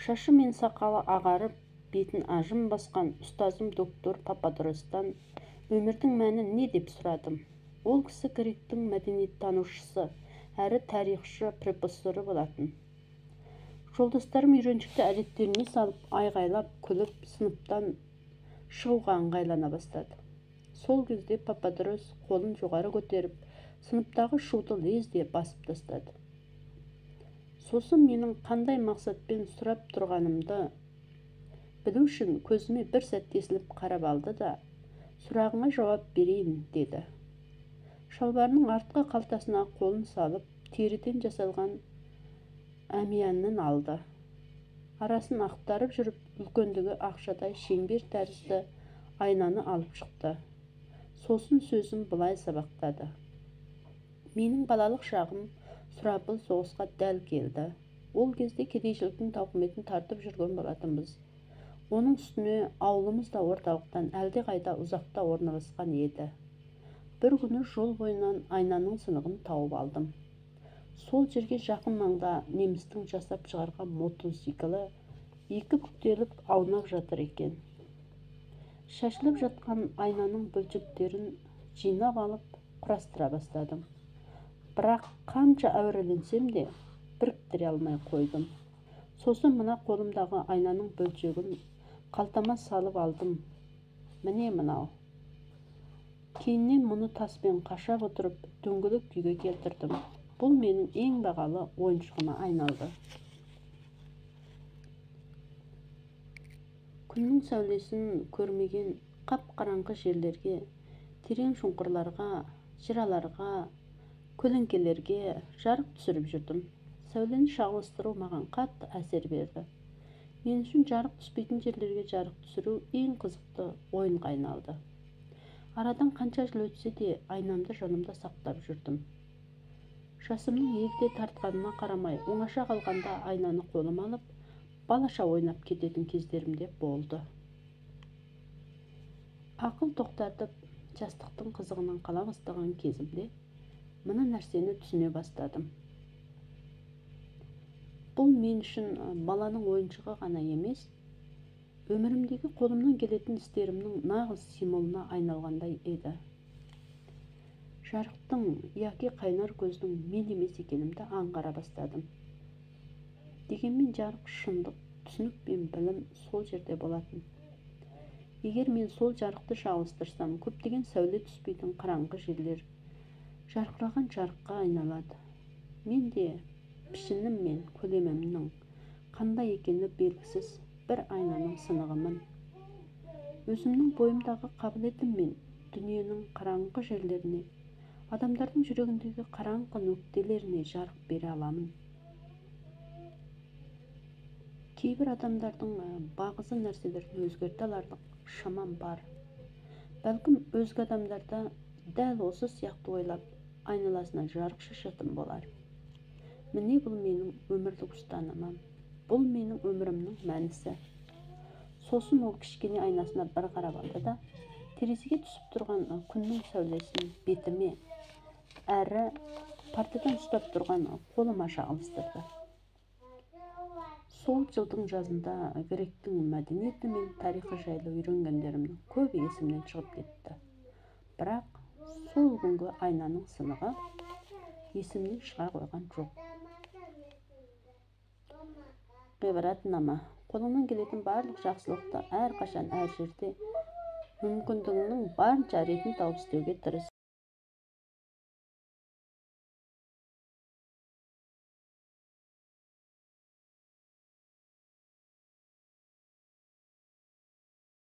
Шашы мен сақалы ағарып, бетін ажым басқан ұстазым доктор Пападростан өмірдің мәні не деп сұрадым. Ол кісі гректің мәдениеттанушысы әрі тарихшы профессоры болатын. Жолдастарым үйреншікті әдеттеріне салып, айғайлап, күліп, сыныптан шығуға ыңғайлана бастады. Сол кезде Пападрос қолын жоғары көтеріп, сыныптағы шуды лезде басып тастады. Сосын менің қандай мақсатпен сұрап тұрғанымды білу үшін көзіме бір сәт тесіліп қарап алды да, сұрағыңа жауап берейін, деді. Шалбарының артқы қалтасына қолын салып, теріден жасалған әмиянын алды. Арасын ақтарып жүріп, үлкендігі ақшадай шеңбер тәрізді айнаны алып шықты. Сосын сөзім былай сабақтады. Менің балалық шағым сұрапыл соғысқа дәл келді. Ол кезде кедейшіліктің тауқыметін тартып жүрген болатынбыз. Оның үстіне ауылымыз да орталықтан әлдеқайда ұзақта орналасқан еді. Бір күні жол бойынан айнаның сынығын тауып алдым. Сол жерге жақын маңда немістің жасап шығарған мотоциклі екі бүктеліп аунап жатыр екен. Шашылып жатқан айнаның бөлшектерін жинап алып құрастыра бастадым. Бірақ қанша әуреленсем де біріктіре алмай қойдым. Сосын мына қолымдағы айнаның бөлшегін қалтама салып алдым. Міне мынау. Кейіннен мұны таспен қашап отырып, дөңгелек күйге келтірдім. Бұл менің ең бағалы ойыншығыма айналды. Күннің сәулесін көрмеген қап-қараңғы жерлерге, терең шұңқырларға, жыраларға, көлеңкелерге жарық түсіріп жүрдім. Сәулені шағылыстыру маған қатты әсер берді. Мен үшін жарық түспейтін жерлерге жарық түсіру ең қызықты ойынға айналды. Арадан қанша жыл өтсе де айнамды жанымда сақтап жүрдім. Жасымның егде тартқанына қарамай, оңаша қалғанда айнаны қолыма алып, балаша ойнап кететін кездерім де болды. Ақыл тоқтатып, жастықтың қызығынан қала бастаған кезімде мына нәрсені түсіне бастадым. Бұл мен үшін баланың ойыншығы ғана емес, өмірімдегі қолымнан келетін істерімнің нағыз символына айналғандай еді. Жарықтың яки қайнар көздің мен емес екенімді аңғара бастадым. Дегенмен жарық, шындық, түсінік пен білім сол жерде болатын. Егер мен сол жарықты шағылыстырсам, көптеген сәуле түспейтін қараңғы жерлер жарқыраған жарыққа айналады. Мен де пішінім мен көлемімнің қандай екені белгісіз бір айнаның сынығымын. Өзімнің бойымдағы қабілетім мен дүниенің қараңғы жерлеріне, адамдардың жүрегіндегі қараңғы нүктелеріне жарық бере аламын. Кейбір адамдардың бағзы нәрселерін өзгерте аларлық шамам бар. Бәлкім өзге адамдарда дәл осы сияқты ойлап, айналасына жарық шашатын болар. Міне бұл менің өмірлік ұстанымым. Бұл менің өмірімнің мәнісі. Сосын ол кішкене айнасына бір қарап алды да, терезеге түсіп тұрған күннің сәулесін бетіме әрі партадан ұстап тұрған қолыма шағылыстырды. Сол жылдың жазында гректің мәдениеті мен тарихы жайлы үйренгендерімнің көбі есімнен шығып кетті. Бірақ сол күнгі айнаның сынығы есімнен шыға қойған жоқ. Ғибрат нама. Қолыңнан келетін барлық жақсылықты әрқашан әр жерде мүмкіндігіңнің барынша ретін тауып істеуге тырыс.